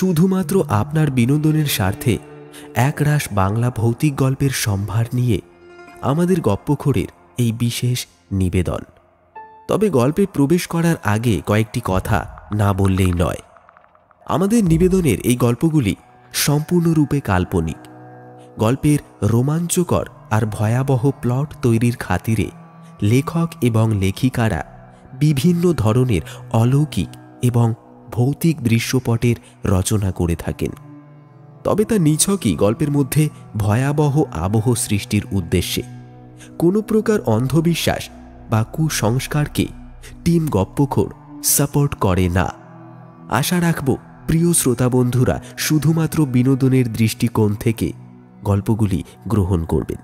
শুধুমাত্র আপনার বিনোদনের স্বার্থে একরাশ বাংলা ভৌতিক গল্পের সম্ভার নিয়ে আমাদের গপ্পখোরের এই বিশেষ নিবেদন। তবে গল্পে প্রবেশ করার আগে কয়েকটি কথা না বললেই নয়। আমাদের নিবেদনের এই গল্পগুলি সম্পূর্ণরূপে কাল্পনিক। গল্পের রোমাঞ্চকর আর ভয়াবহ প্লট তৈরির খাতিরে লেখক এবং লেখিকারা বিভিন্ন ধরনের অলৌকিক এবং ভৌতিক দৃশ্যপটের রচনা করে থাকেন। তবে তা নিছকই গল্পের মধ্যে ভয়াবহ আবহ সৃষ্টির উদ্দেশ্যে। কোনো প্রকার অন্ধবিশ্বাস বা কুসংস্কারকে টিম গপ্পখোর সাপোর্ট করে না। আশা রাখব প্রিয় শ্রোতা বন্ধুরা শুধুমাত্র বিনোদনের দৃষ্টিকোণ থেকে গল্পগুলি গ্রহণ করবেন।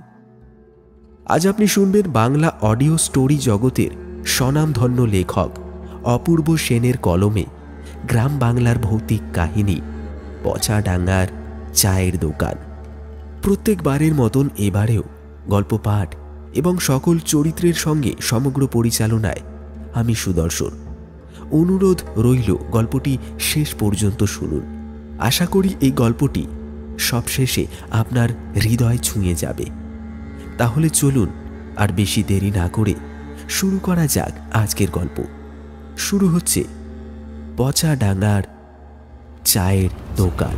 আজ আপনি শুনবেন বাংলা অডিও স্টোরি জগতের স্বনামধন্য লেখক অপূর্ব সেনের কলমে গ্রাম বাংলার ভৌতিক কাহিনী পচাডাঙ্গার চায়ের দোকান। প্রত্যেকবারের মতন এবারেও গল্প পাঠ এবং সকল চরিত্রের সঙ্গে সমগ্র পরিচালনায় আমি সুদর্শন। অনুরোধ রইল গল্পটি শেষ পর্যন্ত শুনুন। আশা করি এই গল্পটি সবশেষে আপনার হৃদয় ছুঁয়ে যাবে। তাহলে চলুন আর বেশি দেরি না করে শুরু করা যাক আজকের গল্প। শুরু হচ্ছে পচাডাঙ্গার চায়ের দোকান।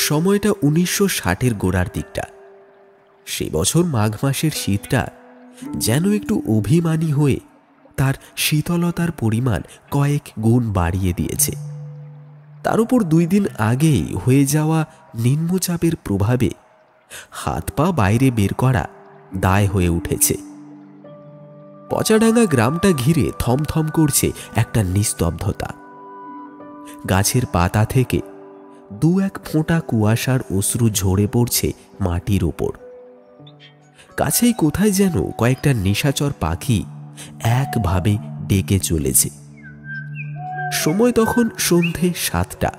সময়টা 1960-এর গোড়ার দিকটা। সে বছর মাঘ মাসের শীতটা যেন একটু অভিমানী হয়ে তার শীতলতার পরিমাণ কয়েক গুণ বাড়িয়ে দিয়েছে। তার উপর 2 দিন আগেই হয়ে যাওয়া নিম্নচাপের প্রভাবে হাত পা বাইরে বের করা দায় হয়ে উঠেছে। পচাডাঙ্গা গ্রামটা ঘিরে থমথম করছে একটা নিস্তব্ধতা। গাছের পাতা থেকে 2-1 ফোঁটা কুয়াশার অশ্রু ঝরে পড়ছে মাটির ওপর। কাছেই কোথায় যেন কয়েকটা নিশাচর পাখি একভাবে ডেকে চলেছে। সময় তখন সন্ধে 7টা।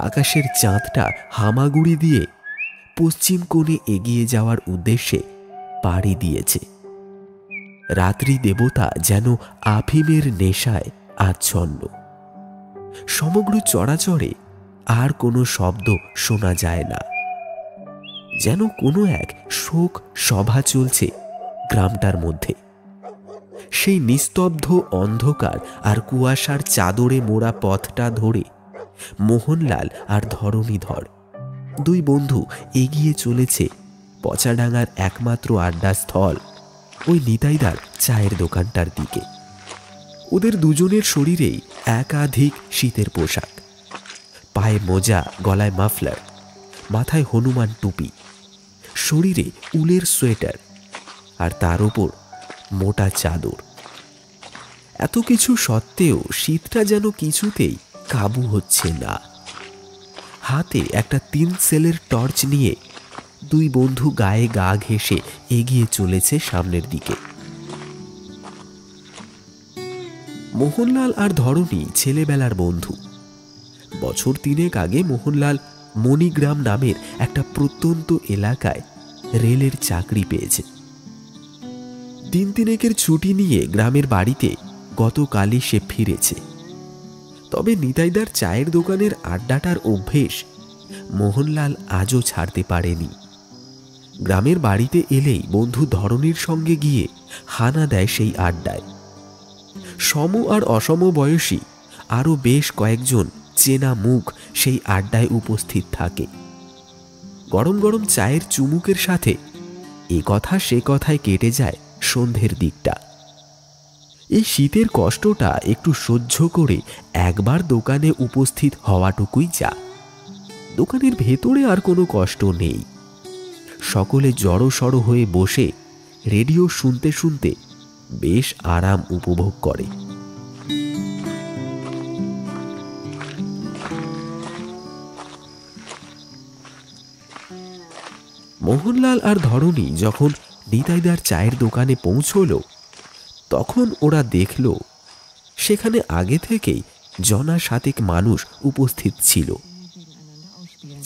আকাশের চাঁদটা হামাগুড়ি দিয়ে পশ্চিম কোণে এগিয়ে যাওয়ার উদ্দেশ্যে পাড়ি দিয়েছে। রাত্রি দেবতা যেন আফিমের নেশায় আচ্ছন্ন। সমগ্র চরাচরে আর কোনো শব্দ শোনা যায় না। যেন কোনো এক শোক সভা চলছে গ্রামটার মধ্যে। সেই নিস্তব্ধ অন্ধকার আর কুয়াশার চাদরে মোড়া পথটা ধরে মোহনলাল আর ধরণীধর 2 বন্ধু এগিয়ে চলেছে পচাডাঙ্গার একমাত্র আড্ডাস্থল ওই নিতাইদার চায়ের দোকানটার দিকে। ওদের দুজনের শরীরেই একাধিক শীতের পোশাক, পায়ে মোজা, গলায় মাফলার, মাথায় হনুমান টুপি, শরীরে উলের সোয়েটার আর তার উপর মোটা চাদর। এত কিছু সত্ত্বেও শীতটা যেন কিছুতেই কাবু হচ্ছে না। হাতে একটা 3 সেলের টর্চ নিয়ে 2 বন্ধু গায়ে গা ঘেঁষে এগিয়ে চলেছে সামনের দিকে। মোহনলাল আর ধরণী ছেলেবেলার বন্ধু। বছর 3 আগে মোহনলাল মণিগ্রাম নামের একটা প্রত্যন্ত এলাকায় রেলের চাকরি পেয়েছে। 3 ছুটি নিয়ে গ্রামের বাড়িতে গতকালই সে ফিরেছে। তবে নিতাইদার চায়ের দোকানের আড্ডাটার অভ্যেস মোহনলাল আজও ছাড়তে পারেনি। গ্রামের বাড়িতে এলেই বন্ধু ধরণীর সঙ্গে গিয়ে হানা দেয় সেই আড্ডায়। সম আর অসম বয়সী আরও বেশ কয়েকজন চেনা মুখ সেই আড্ডায় উপস্থিত থাকে। গরম গরম চায়ের চুমুকের সাথে এ কথা সে কথায় কেটে যায় সন্ধ্যের দিকটা। এই শীতের কষ্টটা একটু সহ্য করে একবার দোকানে উপস্থিত হওয়াটুকুই যা। দোকানের ভেতরে আর কোনো কষ্ট নেই। সকলে জড়সড় হয়ে বসে রেডিও শুনতে শুনতে বেশ আরাম উপভোগ করে। মোহনলাল আর ধরণী যখন নিতাইদার চায়ের দোকানে পৌঁছল তখন ওরা দেখল সেখানে আগে থেকেই 7 মানুষ উপস্থিত ছিল।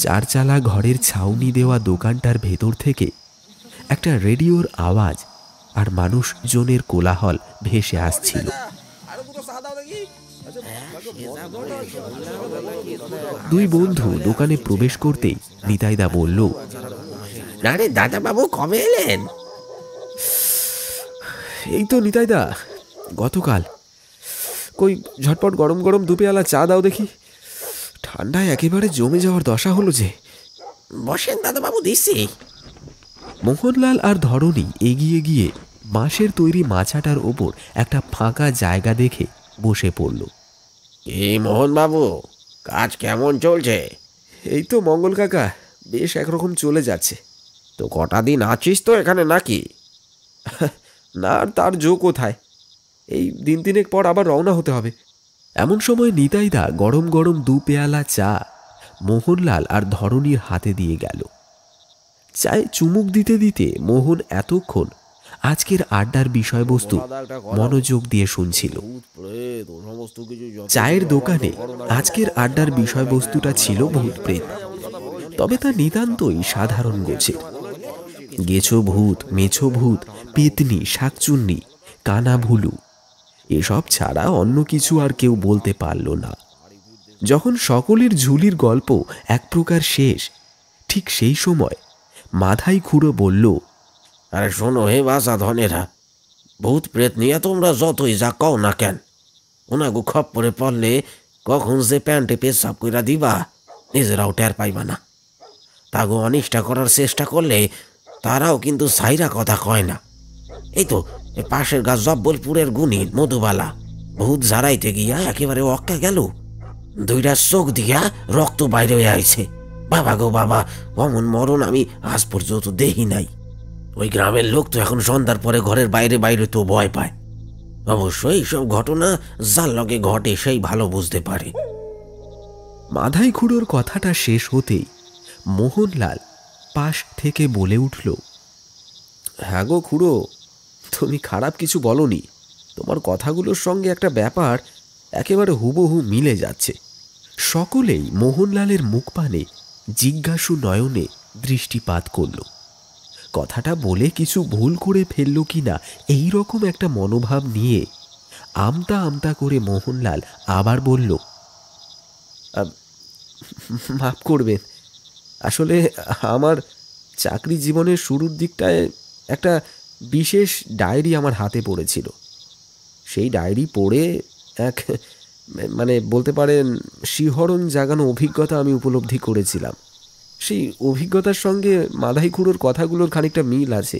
চারচালা ঘরের ছাউনি দেওয়া দোকানটার ভেতর থেকে একটা রেডিওর আওয়াজ আর মানুষজনের কোলাহল ভেসে আসছিল। দুই বন্ধু দোকানে প্রবেশ করতেই নিতাইদা বলল, আরে দাদা বাবু কবে এলেন? এই তো নিতাইদা, গতকাল। কই ঝটপট গরম গরম দু পেয়ালা চা দাও দেখি, ঠান্ডায় একেবারে জমে যাওয়ার দশা হলো যে। বসেন দাদা বাবু, দিচ্ছি। মোহনলাল আর ধরণী এগিয়ে গিয়ে বাঁশের তৈরি মাচাটার ওপর একটা ফাঁকা জায়গা দেখে বসে পড়ল। এই মোহন বাবু, কাজ কেমন চলছে? এই তো মঙ্গল কাকা, বেশ একরকম চলে যাচ্ছে। তো কটা দিন আছিস তো এখানে নাকি? না, আর তার জো কোথায়, এই দিন তিনেক পর আবার রওনা হতে হবে। এমন সময় নিতাইদা গরম গরম দু পেয়ালা চা মোহনলাল আর ধরণীর হাতে দিয়ে গেল। চায়ে চুমুক দিতে দিতে মোহন এতক্ষণ আজকের আড্ডার বিষয়বস্তু মনোযোগ দিয়ে শুনছিল। চায়ের দোকানে আজকের আড্ডার বিষয়বস্তুটা ছিল ভূত প্রেত, তবে তা নিতান্তই সাধারণ গোছের। গেছো ভূত, মেছো ভূত, পেতনি, শাকচুন্নি, কানা ভুলু, এসব ছাড়া অন্য কিছু আর কেউ বলতে পারল না। যখন সকলের ঝুলির গল্প এক প্রকার শেষ, ঠিক সেই সময় মাথায় খুঁড়ো বলল, আরে শোনো হে বাসা ধনেরা, ভূত প্রেত নিয়ে তোমরা যতই যা কও না কেন, ওনাগো খপ্পরে পড়লে কখন যে প্যান্টে পেশাব কইরা দিবা নিজেরাও টের পাইবা না। তাগো অনিষ্টা করার চেষ্টা করলে তারাও কিন্তু সাইরা কথা কয় না। এই তো পাশের গা জব্বলপুরের গুণী মধুবালা ভূত ঝাড়াইতে গিয়া একেবারে অক্কা গেল, দুইটা চোখ দিয়া রক্ত বাইরে হয়ে আইছে। বাবা গো বাবা, অমন মরণ আমি আজ পর্যন্ত দেখি নাই। ওই গ্রামের লোক তো এখন সন্ধ্যার পরে ঘরের বাইরে বাইরে তো ভয় পায়। অবশ্যই সব ঘটনা যার লগে ঘটে সেই ভালো বুঝতে পারে। মাথায় খুঁড়োর কথাটা শেষ হতেই মোহনলাল পাশ থেকে বলে উঠল, হ্যাঁ গো খুড়ো, তুমি খারাপ কিছু বলনি। তোমার কথাগুলোর সঙ্গে একটা ব্যাপার একেবারে হুবহু মিলে যাচ্ছে। সকলেই মোহনলালের মুখপানে জিজ্ঞাসু নয়নে দৃষ্টিপাত করল। কথাটা বলে কিছু ভুল করে ফেলল কিনা এই রকম একটা মনোভাব নিয়ে আমতা আমতা করে মোহনলাল আবার বলল, মাফ করবেন, আসলে আমার চাকরি জীবনের শুরুর দিকটায় একটা বিশেষ ডায়েরি আমার হাতে পড়েছিল। সেই ডায়েরি পড়ে এক বলতে পারেন শিহরণ জাগানো অভিজ্ঞতা আমি উপলব্ধি করেছিলাম। সেই অভিজ্ঞতার সঙ্গে মাধাই খুঁড়োর কথাগুলোর খানিকটা মিল আছে,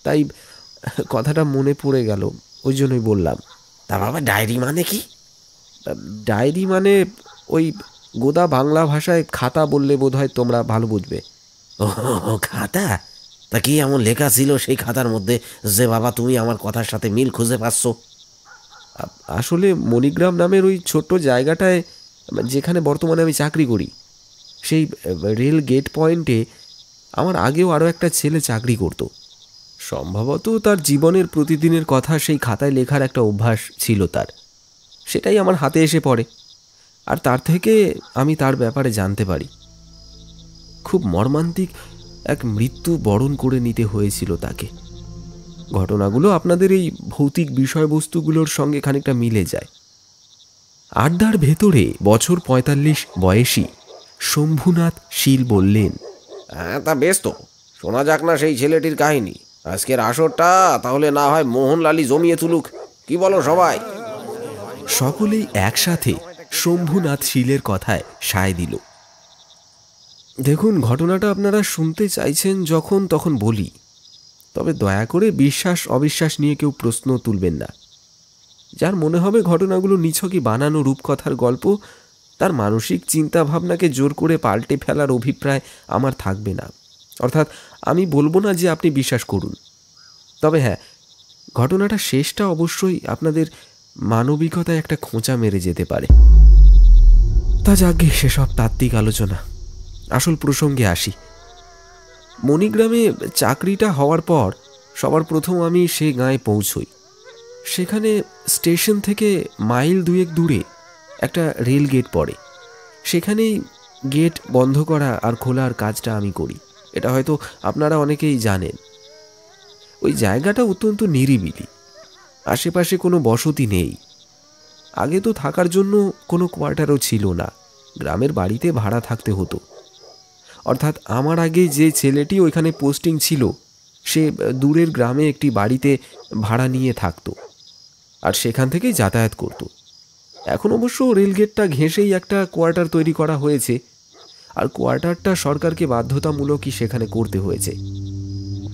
তাই কথাটা মনে পড়ে গেল, ওই জন্যই বললাম। তা বাবা, ডায়েরি মানে কি? ডায়েরি মানে ওই গোদা বাংলা ভাষায় খাতা বললে বোধহয় তোমরা ভালো বুঝবে। ও খাতা? তা কি এমন লেখা ছিল সেই খাতার মধ্যে যে বাবা তুমি আমার কথার সাথে মিল খুঁজে পাচ্ছ? আসলে মণিগ্রাম নামের ওই ছোট্ট জায়গাটায়, যেখানে বর্তমানে আমি চাকরি করি, সেই রেল গেট পয়েন্টে আমার আগেও আরও একটা ছেলে চাকরি করত। সম্ভবত তার জীবনের প্রতিদিনের কথা সেই খাতায় লেখার একটা অভ্যাস ছিল তার, সেটাই আমার হাতে এসে পড়ে, আর তার থেকে আমি তার ব্যাপারে জানতে পারি। খুব মর্মান্তিক এক মৃত্যু বরণ করে নিতে হয়েছিল তাকে। ঘটনাগুলো আপনাদের এই ভৌতিক বিষয়বস্তুগুলোর সঙ্গে খানিকটা মিলে যায়। আড্ডার ভেতরে বছর ৪৫ বয়সী শম্ভুনাথ শীল বললেন, হ্যাঁ তা বেশ, তো শোনা যাক না সেই ছেলেটির কাহিনী। আজকের আসরটা তাহলে না হয় মোহনলালই জমিয়ে তুলুক, কি বলো সবাই? সকলেই একসাথে শম্ভুনাথ শীলের কথায় সায় দিল। দেখুন, ঘটনাটা আপনারা শুনতে চাইছেন যখন তখন বলি, তবে দয়া করে বিশ্বাস অবিশ্বাস নিয়ে কেউ প্রশ্ন তুলবেন না। যার মনে হবে ঘটনাগুলো নিছকই বানানো রূপকথার গল্প, তার মানসিক চিন্তা ভাবনাকে জোর করে পাল্টে ফেলার অভিপ্রায় আমার থাকবে না। অর্থাৎ আমি বলবো না যে আপনি বিশ্বাস করুন, তবে হ্যাঁ, ঘটনাটা শেষটা অবশ্যই আপনাদের মানবিকতায় একটা খোঁচা মেরে যেতে পারে। তা যাকে সেসব তাত্ত্বিক আলোচনা, আসল প্রসঙ্গে আসি। মণিগ্রামে চাকরিটা হওয়ার পর সবার প্রথম আমি সে গাঁয়ে পৌঁছই। সেখানে স্টেশন থেকে মাইল দুয়েক দূরে একটা রেল গেট পড়ে, সেখানেই গেট বন্ধ করা আর খোলার কাজটা আমি করি। এটা হয়তো আপনারা অনেকেই জানেন। ওই জায়গাটা অত্যন্ত নিরিবিলি, আশেপাশে কোনো বসতি নেই। আগে তো থাকার জন্য কোনো কোয়ার্টারও ছিল না, গ্রামের বাড়িতে ভাড়া থাকতে হতো। অর্থাৎ আমার আগে যে ছেলেটি ওইখানে পোস্টিং ছিল সে দূরের গ্রামে একটি বাড়িতে ভাড়া নিয়ে থাকতো আর সেখান থেকেই যাতায়াত করত। এখন অবশ্য রেলগেটটা ঘেঁষেই একটা কোয়ার্টার তৈরি করা হয়েছে, আর কোয়ার্টারটা সরকারকে বাধ্যতামূলকই সেখানে করতে হয়েছে।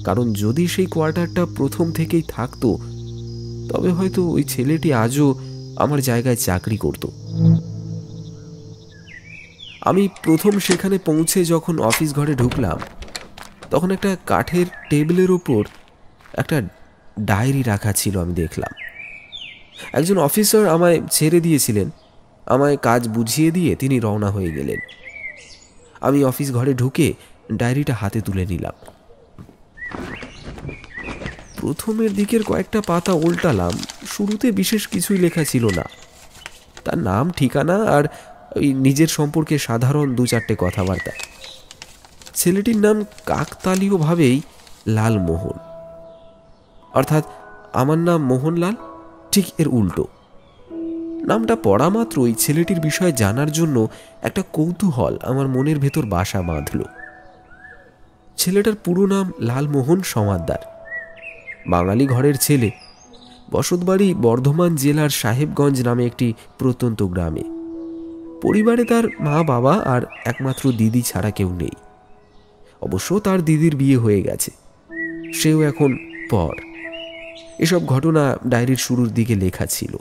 কারণ যদি সেই কোয়ার্টারটা প্রথম থেকেই থাকতো তবে হয়তো ওই ছেলেটি আজও আমার জায়গায় চাকরি করত। আমি প্রথম সেখানে পৌঁছে যখন অফিস ঘরে ঢুকলাম তখন একটা কাঠের টেবিলের ওপর একটা ডায়েরি রাখা ছিল। আমি দেখলাম একজন অফিসার আমায় ছেড়ে দিয়েছিলেন, আমায় কাজ বুঝিয়ে দিয়ে তিনি রওনা হয়ে গেলেন। আমি অফিস ঘরে ঢুকে ডায়েরিটা হাতে তুলে নিলাম। প্রথমের দিকের কয়েকটা পাতা উল্টালাম। শুরুতে বিশেষ কিছুই লেখা ছিল না, তার নাম, ঠিকানা আর ওই নিজের সম্পর্কে সাধারণ 2-4টে কথাবার্তা। ছেলেটির নাম কাকতালীয়ভাবেই লালমোহন, অর্থাৎ আমার নাম মোহনলাল, ঠিক এর উল্টো। নামটা পড়া মাত্রই ছেলেটির বিষয়ে জানার জন্য একটা কৌতূহল আমার মনের ভেতর বাসা বাঁধল। ছেলেটার পুরো নাম লালমোহন সমাদ্দার, বাঙালি ঘরের ছেলে, বসতবাড়ি বর্ধমান জেলার সাহেবগঞ্জ নামে একটি প্রত্যন্ত গ্রামে। পরিবারে তার মা বাবা আর একমাত্র দিদি ছাড়া কেউ নেই। অবশ্য তার দিদির বিয়ে হয়ে গেছে, সেও এখন পর। এসব ঘটনা ডায়েরির শুরুর দিকে লেখা ছিল।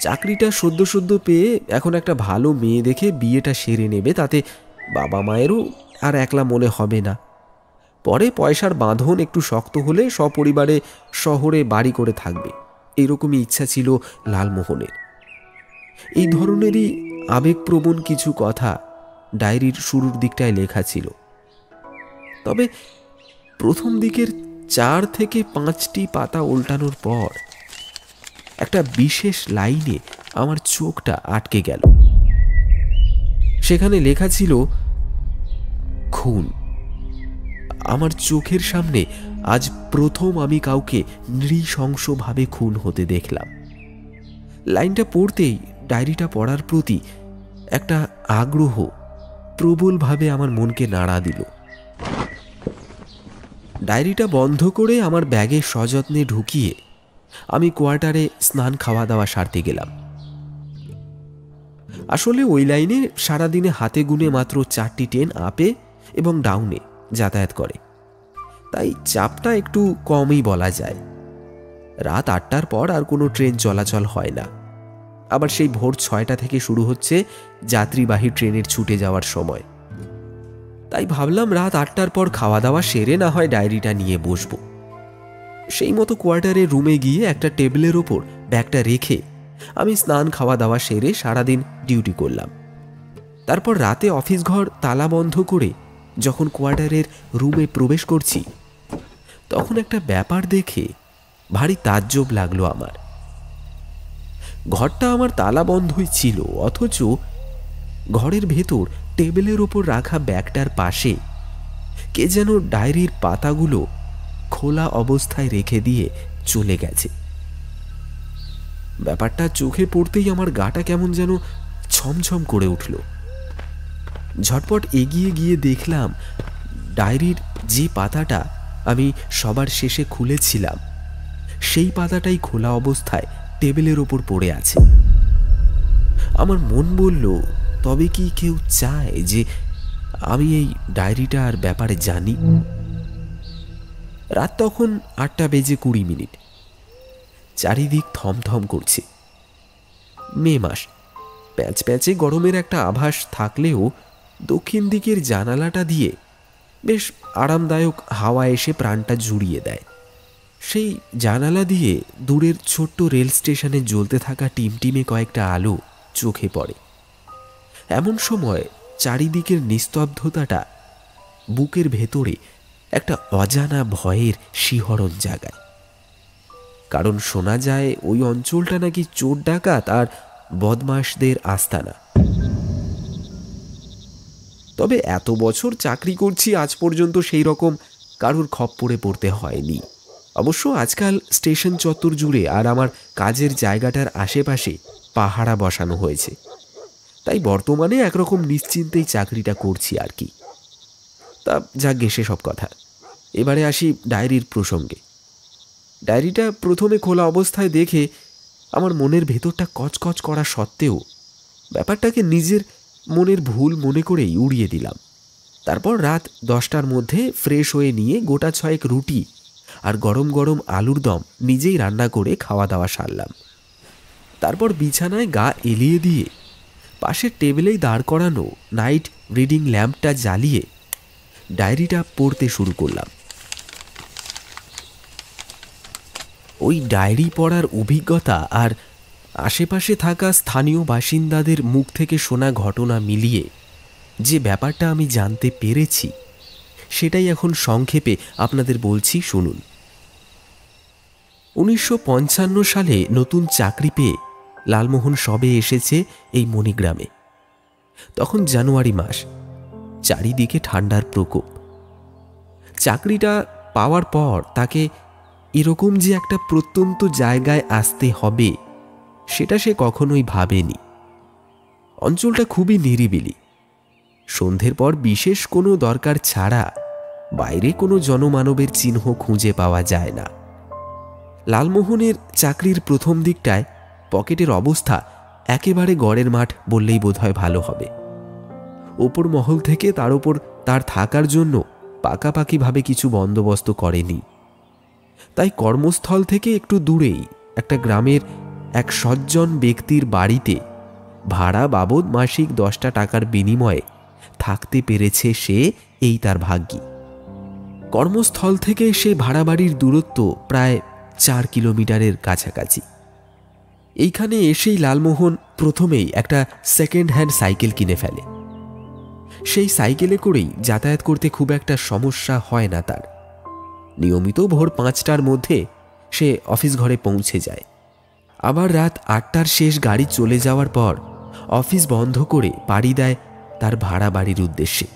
চাকরিটা সদ্য সদ্য পেয়ে এখন একটা ভালো মেয়ে দেখে বিয়েটা সেরে নেবে, তাতে বাবা মায়েরও আর একলা মনে হবে না। পরে পয়সার বাঁধন একটু শক্ত হলে সপরিবারে শহরে বাড়ি করে থাকবে, এরকমই ইচ্ছা ছিল লালমোহনের। এই ধরনেরই আবেগপ্রবণ কিছু কথা ডায়েরির শুরুর দিকটায় লেখা ছিল। তবে প্রথম দিকের 4 থেকে 5টি পাতা উল্টানোর পর একটা বিশেষ লাইনে আমার চোখটা আটকে গেল। সেখানে লেখা ছিল খুন। আমার চোখের সামনে আজ প্রথম আমি কাউকে নৃশংসভাবে খুন হতে দেখলাম। লাইনটা পড়তেই ডায়েরিটা পড়ার প্রতি একটা আগ্রহ প্রবলভাবে আমার মনকে নাড়া দিল। ডায়েরিটা বন্ধ করে আমার ব্যাগে সযত্নে ঢুকিয়ে আমি কোয়ার্টারে স্নান খাওয়া দাওয়া সারতে গেলাম। আসলে ওই লাইনে সারাদিনে হাতে গুনে মাত্র 4টি ট্রেন আপে এবং ডাউনে যাতায়াত করে, তাই চাপটা একটু কমই বলা যায়। রাত 8টার পর আর কোনো ট্রেন চলাচল হয় না। আবার সেই ভোর 6টা থেকে শুরু হচ্ছে যাত্রীবাহী ট্রেনের ছুটে যাওয়ার সময়। তাই ভাবলাম রাত 8টার পর খাওয়া দাওয়া সেরে না হয় ডায়েরিটা নিয়ে বসবো। সেই মতো কোয়ার্টারে রুমে গিয়ে একটা টেবিলের ওপর ব্যাগটা রেখে আমি স্নান খাওয়া দাওয়া সেরে সারাদিন ডিউটি করলাম। তারপর রাতে অফিস ঘর তালা বন্ধ করে যখন কোয়ার্টারের রুমে প্রবেশ করছি তখন একটা ব্যাপার দেখে ভারী তাজ্জব লাগলো আমার। ঘরটা আমার তালা বন্ধই ছিল, অথচ ঘরের ভেতর টেবিলের ওপর রাখা ব্যাগটার পাশে কে যেন ডায়েরির পাতাগুলো খোলা অবস্থায় রেখে দিয়ে চলে গেছে। ব্যাপারটা চোখে পড়তেই আমার গাটা কেমন যেন ছমছম করে উঠল। ঝটপট এগিয়ে গিয়ে দেখলাম ডায়েরির যে পাতাটা আমি সবার শেষে খুলেছিলাম সেই পাতাটাই খোলা অবস্থায় টেবিলের ওপর পড়ে আছে। আমার মন বলল, তবে কি কেউ চায় যে আমি এই ডায়েরিটার ব্যাপারে জানি? রাত তখন 8:20 চারিদিক থমথম করছে। মে মাস, প্যাঁচ প্যাঁচে গরমের একটা আভাস থাকলেও দক্ষিণ দিকের জানালাটা দিয়ে বেশ আরামদায়ক হাওয়া এসে প্রাণটা জুড়িয়ে দেয়। সেই জানালা দিয়ে দূরের ছোট্ট রেল স্টেশনে জ্বলতে থাকা টিমটিমে কয়েকটা আলো চোখে পড়ে। এমন সময় চারিদিকের নিস্তব্ধতাটা বুকের ভেতরে একটা অজানা ভয়ের শিহরণ জাগায়। কারণ শোনা যায় ওই অঞ্চলটা নাকি চোর ডাকাত আর বদমাশদের আস্তানা। তবে এত বছর চাকরি করছি, আজ পর্যন্ত সেই রকম কারুর খপ্পরে পড়তে হয়নি। অবশ্য আজকাল স্টেশন চত্বর জুড়ে আর আমার কাজের জায়গাটার আশেপাশে পাহারা বসানো হয়েছে, তাই বর্তমানে একরকম নিশ্চিন্তেই চাকরিটা করছি আর কি। তা যাক, সব কথা। এবারে আসি ডায়েরির প্রসঙ্গে। ডায়েরিটা প্রথমে খোলা অবস্থায় দেখে আমার মনের ভেতরটা কচকচ করা সত্ত্বেও ব্যাপারটাকে নিজের মনের ভুল মনে করেই উড়িয়ে দিলাম। তারপর রাত 10টার মধ্যে ফ্রেশ হয়ে নিয়ে গোটা 6 রুটি আর গরম গরম আলুর দম নিজেই রান্না করে খাওয়া দাওয়া সারলাম। তারপর বিছানায় গা এলিয়ে দিয়ে পাশের টেবিলেই দাঁড় করানো নাইট রিডিং ল্যাম্পটা জ্বালিয়ে ডায়েরিটা পড়তে শুরু করলাম। ওই ডায়েরি পড়ার অভিজ্ঞতা আর আশেপাশে থাকা স্থানীয় বাসিন্দাদের মুখ থেকে শোনা ঘটনা মিলিয়ে যে ব্যাপারটা আমি জানতে পেরেছি, সেটাই এখন সংক্ষেপে আপনাদের বলছি, শুনুন। 1955 সালে নতুন চাকরি পেয়ে লালমোহন সবে এসেছে এই মণিগ্রামে। তখন জানুয়ারি মাস, চারিদিকে ঠান্ডার প্রকোপ। চাকরিটা পাওয়ার পর তাকে এরকম যে একটা প্রত্যন্ত জায়গায় আসতে হবে, সেটা সে কখনোই ভাবেনি। অঞ্চলটা খুবই নিরিবিলি। সন্ধ্যের পর বিশেষ কোনো দরকার ছাড়া বাইরে কোনো জনমানবের চিহ্ন খুঁজে পাওয়া যায় না। লালমোহনের চাকরির প্রথম দিকটায় পকেটের অবস্থা একেবারে গড়ের মাঠ বললেই বোধহয় ভালো হবে। ওপর মহল থেকে তার ওপর তার থাকার জন্য পাকাপাকিভাবে কিছু বন্দোবস্ত করেনি। তাই কর্মস্থল থেকে একটু দূরেই একটা গ্রামের এক সজ্জন ব্যক্তির বাড়িতে ভাড়া বাবদ মাসিক 10টা টাকার বিনিময়ে থাকতে পেরেছে সে, এই তার ভাগ্যি। কর্মস্থল থেকে সে ভাড়া বাড়ির দূরত্ব প্রায় 4 কিলোমিটারের কাছাকাছি। এইখানে এসেই লালমোহন প্রথমেই একটা সেকেন্ড হ্যান্ড সাইকেল কিনে ফেলে। সেই সাইকেলে করেই যাতায়াত করতে খুব একটা সমস্যা হয় না তার। নিয়মিত ভোর 5টার মধ্যে সে অফিস ঘরে পৌঁছে যায়। আবার রাত 8টার শেষ গাড়ি চলে যাওয়ার পর অফিস বন্ধ করে পাড়ি দেয় তার ভাড়া বাড়ির উদ্দেশ্যে।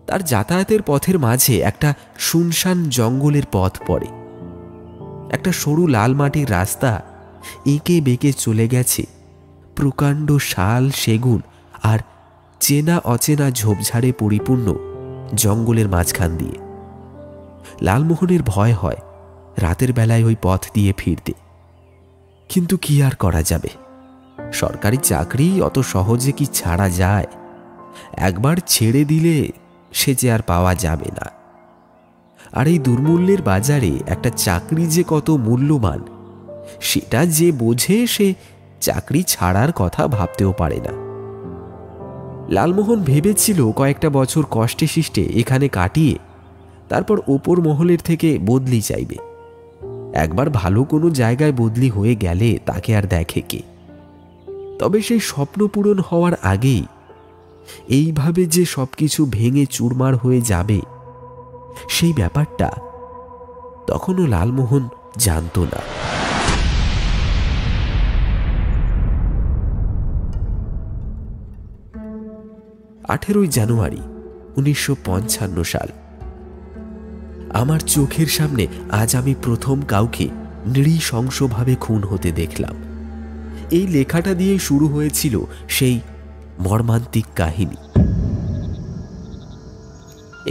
তার যাতায়াতের পথের মাঝে একটা শুনশান জঙ্গলের পথ পড়ে। একটা সরু লাল মাটির রাস্তা এঁকে বেঁকে চলে গেছে প্রকাণ্ড শাল, সেগুন আর চেনা অচেনা ঝোপঝাড়ে পরিপূর্ণ জঙ্গলের মাঝখান দিয়ে। লালমোহনের ভয় হয় রাতের বেলায় ওই পথ দিয়ে ফিরতে, কিন্তু কি আর করা যাবে? সরকারি চাকরি অত সহজে কি ছাড়া যায়? একবার ছেড়ে দিলে সে যে আর পাওয়া যাবে না। আর এই দুর্মূল্যের বাজারে একটা চাকরি যে কত মূল্যবান, সেটা যে বোঝে সে চাকরি ছাড়ার কথা ভাবতেও পারে না। লালমোহন ভেবেছিল কয়েকটা বছর কষ্টে শিষ্টে এখানে কাটিয়ে তারপর ওপর মহলের থেকে বদলি চাইবে। একবার ভালো কোনো জায়গায় বদলি হয়ে গেলে তাকে আর দেখে কে? তবে সেই স্বপ্ন পূরণ হওয়ার আগেই এইভাবে যে সবকিছু ভেঙে চুরমার হয়ে যাবে, সেই ব্যাপারটা তখনও লালমোহন জানত না। 18ই জানুয়ারি 1955 সাল। আমার চোখের সামনে আজ আমি প্রথম কাউকে নৃশংসভাবে খুন হতে দেখলাম। এই লেখাটা দিয়ে শুরু হয়েছিল সেই মর্মান্তিক কাহিনী।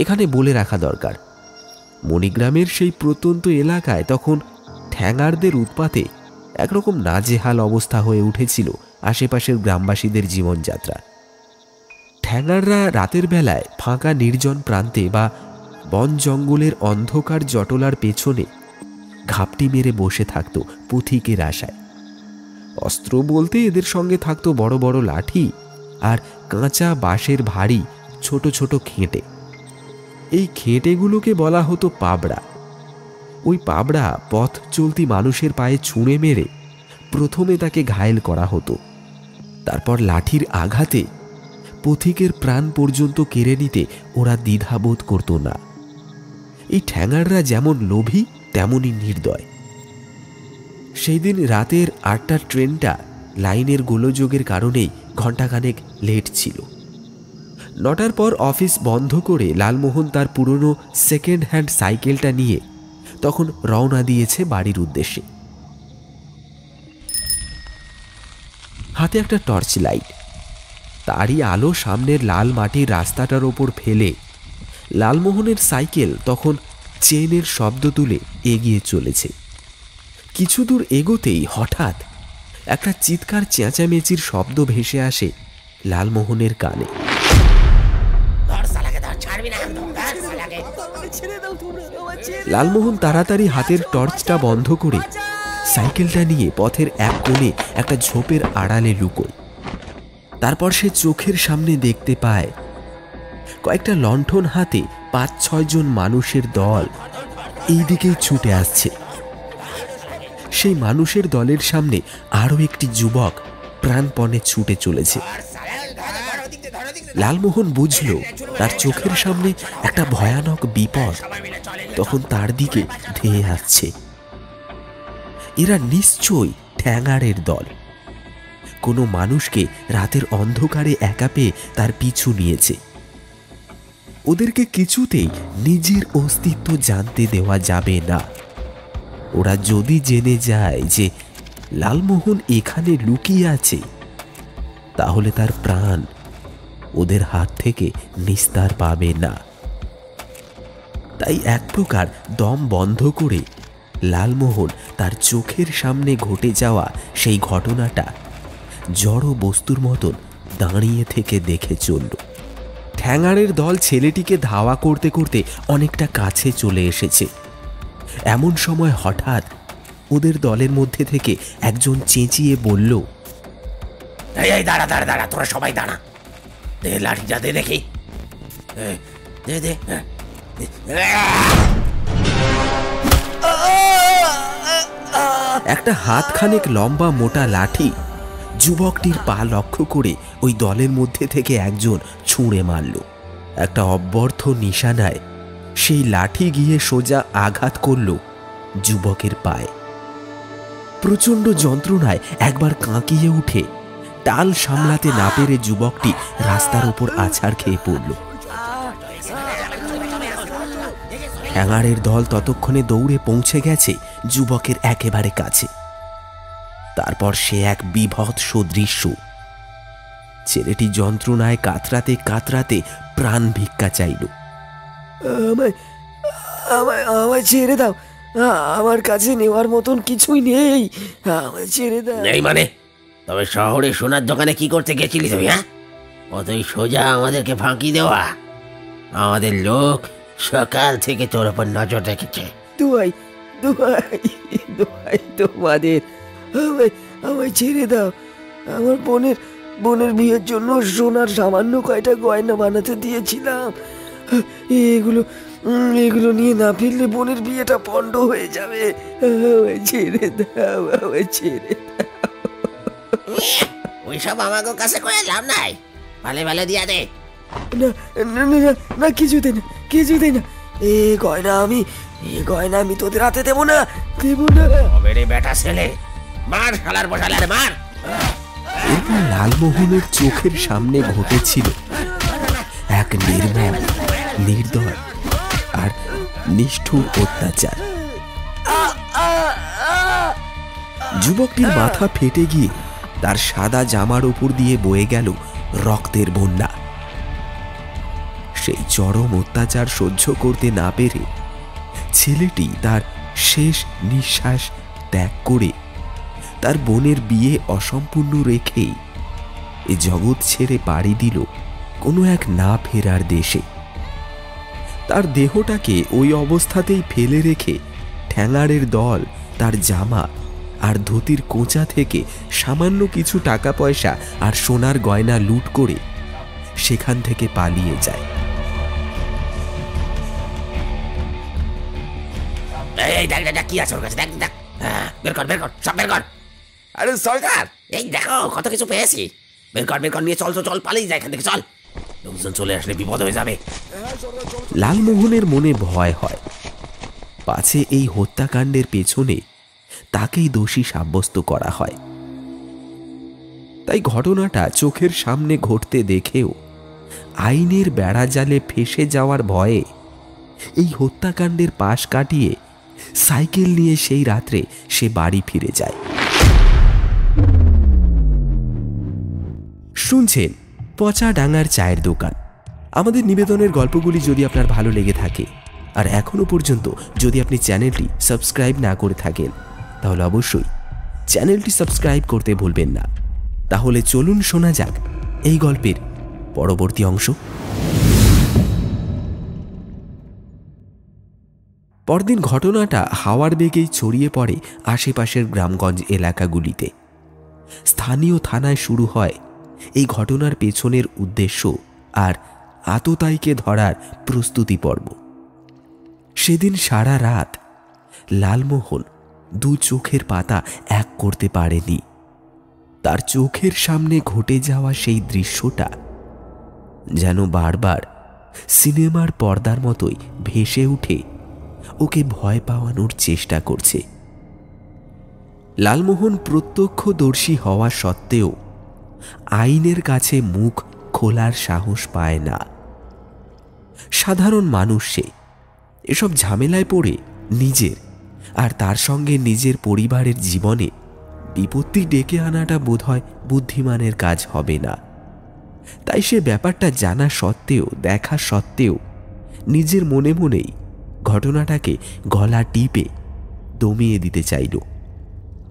এখানে বলে রাখা দরকার, মণিগ্রামের সেই প্রত্যন্ত এলাকায় তখন ঠ্যাঙারদের উৎপাতে একরকম নাজেহাল অবস্থা হয়ে উঠেছিল আশেপাশের গ্রামবাসীদের জীবনযাত্রা। ঠ্যাঙাররা রাতের বেলায় ফাঁকা নির্জন প্রান্তে বা বন জঙ্গলের অন্ধকার জটলার পেছনে ঘাপটি মেরে বসে থাকত পথিকের আশায়। অস্ত্র বলতে এদের সঙ্গে থাকতো বড় বড় লাঠি আর কাঁচা বাঁশের ভারী ছোট ছোট খেঁটে। এই খেঁটেগুলোকে বলা হতো পাবড়া। ওই পাবড়া পথ চলতি মানুষের পায়ে ছুঁড়ে মেরে প্রথমে তাকে ঘায়েল করা হতো। তারপর লাঠির আঘাতে পথিকের প্রাণ পর্যন্ত কেড়ে নিতে ওরা দ্বিধাবোধ করত না। এই ঠ্যাঙাররা যেমন লোভী তেমনই নির্দয়। সেই দিন রাতের 8টার ট্রেনটা লাইনের গোলযোগের কারণেই ঘণ্টাখানেক লেট ছিল। 9টার পর অফিস বন্ধ করে লালমোহন তার পুরনো সেকেন্ড হ্যান্ড সাইকেলটা নিয়ে তখন রওনা দিয়েছে বাড়ির উদ্দেশ্যে। হাতে একটা টর্চ লাইট, তারই আলো সামনের লাল মাটির রাস্তাটার ওপর ফেলে লালমোহনের সাইকেল তখন চেনের শব্দ তুলে এগিয়ে চলেছে। কিছু দূর এগোতেই হঠাৎ একটা চিৎকার চেঁচামেচির শব্দ ভেসে আসে লালমোহনের কানে। লালমোহন তাড়াতাড়ি হাতের টর্চটা বন্ধ করে সাইকেলটা নিয়ে পথের এক কোণে একটা ঝোপের আড়ালে লুকোয়। তারপর সে চোখের সামনে দেখতে পায় কয়েকটা লণ্ঠন হাতে 5-6 জন মানুষের দল এই দিকেই ছুটে আসছে। সেই মানুষের দলের সামনে আরো একটি যুবক প্রাণপণে ছুটে চলেছে। লালমোহন বুঝল তার চোখের সামনে একটা ভয়ানক বিপদ তখন তার দিকে ধেয়ে আসছে। এরা নিশ্চয়ই ঠ্যাঙাড়ের দল। কোনো মানুষকে রাতের অন্ধকারে একা পেয়ে তার পিছু নিয়েছে। ওদেরকে কিছুতেই নিজের অস্তিত্ব জানতে দেওয়া যাবে না। ওরা যদি জেনে যায় যে লালমোহন এখানে লুকিয়ে আছে, তাহলে তার প্রাণ ওদের হাত থেকে নিস্তার পাবে না। তাই এক প্রকার দম বন্ধ করে লালমোহন তার চোখের সামনে ঘটে যাওয়া সেই ঘটনাটা জড় বস্তুর মতন দাঁড়িয়ে থেকে দেখে চলল। ঠ্যাঙাড়ের দল ছেলেটিকে ধাওয়া করতে করতে অনেকটা কাছে চলে এসেছে। এমন সময় হঠাৎ ওদের দলের মধ্যে থেকে একজন চেঁচিয়ে বলল, এই দাঁড়া দাঁড়া দাঁড়া, তোরা সবাই দাঁড়া, দে লাঠিটা দে দেখি, দে দে। একটা হাতখানেক লম্বা মোটা লাঠি যুবকটির পা লক্ষ্য করে ওই দলের মধ্যে থেকে একজন ছুঁড়ে মারল। একটা অব্যর্থ নিশানায় সেই লাঠি গিয়ে সোজা আঘাত করল যুবকের পায়ে। প্রচণ্ড যন্ত্রণায় একবার কাঁকিয়ে উঠে টাল সামলাতে না পেরে যুবকটি রাস্তার উপর আছাড় খেয়ে পড়ল। ঠ্যাঙাড়ের দল ততক্ষণে দৌড়ে পৌঁছে গেছে যুবকের একেবারে কাছে। তারপর সে এক বিভৎস দৃশ্য। ছেলেটি যন্ত্রণায় কাতরাতে কাতরাতে প্রাণ ভিক্ষা চাইল। আমায় ছেড়ে দাও, আমার কাছে নেওয়ার মতন কিছুই নেই, আমায় ছেড়ে দাও। নেই মানে? তবে শহরে সোনার দোকানে কি করতে গেছিলি তুমি? হ্যাঁ, অতই সোজা আমাদেরকে ফাঁকি দেওয়া? আমাদের লোক সকাল থেকে তোর উপর নজর রেখেছে। দোহাই দোহাই দোহাই তোমাদের, আমায় ছেড়ে দাও। আমার বোনের বিয়ের জন্য সোনার সামান্য কয়টা গয়না বানাতে দিয়েছিলাম। এগুলো নিয়ে না ফিরলে বোনের বিয়েটা পণ্ড হয়ে যাবে। আমায় ছেড়ে দাও, আমায় ছেড়ে দাও। ওইসব আমাকে কাছে করে লাভ নাই, ভালো ভালো দিয়া দে। না না না না, কিছুতে না, কিছুতে না। এ গয়না আমি তোদের হাতে দেবো না, দেবো না। তবে রে বেটা ছেলে, মার শালার বসালার মার। এরপর লালমোহনের চোখের সামনে ঘটেছিল এক নির্মম, নির্দয় আর নিষ্ঠুর অত্যাচার। যুবকটির মাথা ফেটে গিয়ে তার সাদা জামার উপর দিয়ে বয়ে গেল রক্তের বন্যা। সেই চরম অত্যাচার সহ্য করতে না পেরে ছেলেটি তার শেষ নিঃশ্বাস ত্যাগ করে তার বোনের বিয়ে অসম্পূর্ণ রেখেই এ জগৎ ছেড়ে পাড়ি দিল কোনো এক না ফেরার দেশে। তার দেহটাকে ওই অবস্থাতেই ফেলে রেখে ঠ্যাঙাড়ের দল তার জামা আর ধুতির কোঁচা থেকে সামান্য কিছু টাকা পয়সা আর সোনার গয়না লুট করে সেখান থেকে পালিয়ে যায়। কি আছে ওর কাছে? দেখ দেখ, বের কর বের কর, সব বের কর। আরে সরকার, এই দেখো কত কিছু পেয়েছি, বের কর বের কর, নিয়ে চল তো, চল পালিয়ে যায় এখান থেকে, চল। লোকজন চলে আসলে বিপদ হয়ে যাবে। লালমোহনের মনে ভয় হয়, পাছে এই হত্যাকাণ্ডের পেছনে তাকেই দোষী সাব্যস্ত করা হয়। তাই ঘটনাটা চোখের সামনে ঘটতে দেখেও আইনের বেড়াজালে ফেসে যাওয়ার ভয়ে এই হত্যাকাণ্ডের পাশ কাটিয়ে সাইকেল নিয়ে সেই রাত্রে সে বাড়ি ফিরে যায়। শুনছেন পচা ডাঙার চায়ের দোকান। আমাদের নিবেদনের গল্পগুলি যদি আপনার ভালো লেগে থাকে আর এখনো পর্যন্ত যদি আপনি চ্যানেলটি সাবস্ক্রাইব না করে থাকেন তাহলে অবশ্যই চ্যানেলটি সাবস্ক্রাইব করতে ভুলবেন না। তাহলে চলুন শোনা যাক এই গল্পের পরবর্তী অংশ। পরদিন ঘটনাটা হাওয়ার বেগেই ছড়িয়ে পড়ে আশেপাশের গ্রামগঞ্জ এলাকাগুলিতে। স্থানীয় থানায় শুরু হয় এই ঘটনার পেছনের উদ্দেশ্য আর আততায়ীকে ধরার প্রস্তুতি পর্ব। সেদিন সারা রাত লালমোহন দু চোখের পাতা এক করতে পারেনি। তার চোখের সামনে ঘটে যাওয়া সেই দৃশ্যটা যেন বারবার সিনেমার পর্দার মতোই ভেসে উঠে ওকে ভয় পাওয়ানোর চেষ্টা করছে। লালমোহন প্রত্যক্ষদর্শী হওয়া সত্ত্বেও আইনের কাছে মুখ খোলার সাহস পায় না। সাধারণ মানুষ সে, এসব ঝামেলায় পড়ে নিজের আর তার সঙ্গে নিজের পরিবারের জীবনে বিপত্তি ডেকে আনাটা বোধহয় বুদ্ধিমানের কাজ হবে না। তাই সে ব্যাপারটা জানা সত্ত্বেও, দেখা সত্ত্বেও নিজের মনে মনেই ঘটনাটাকে গলা টিপে দমিয়ে দিতে চাইল।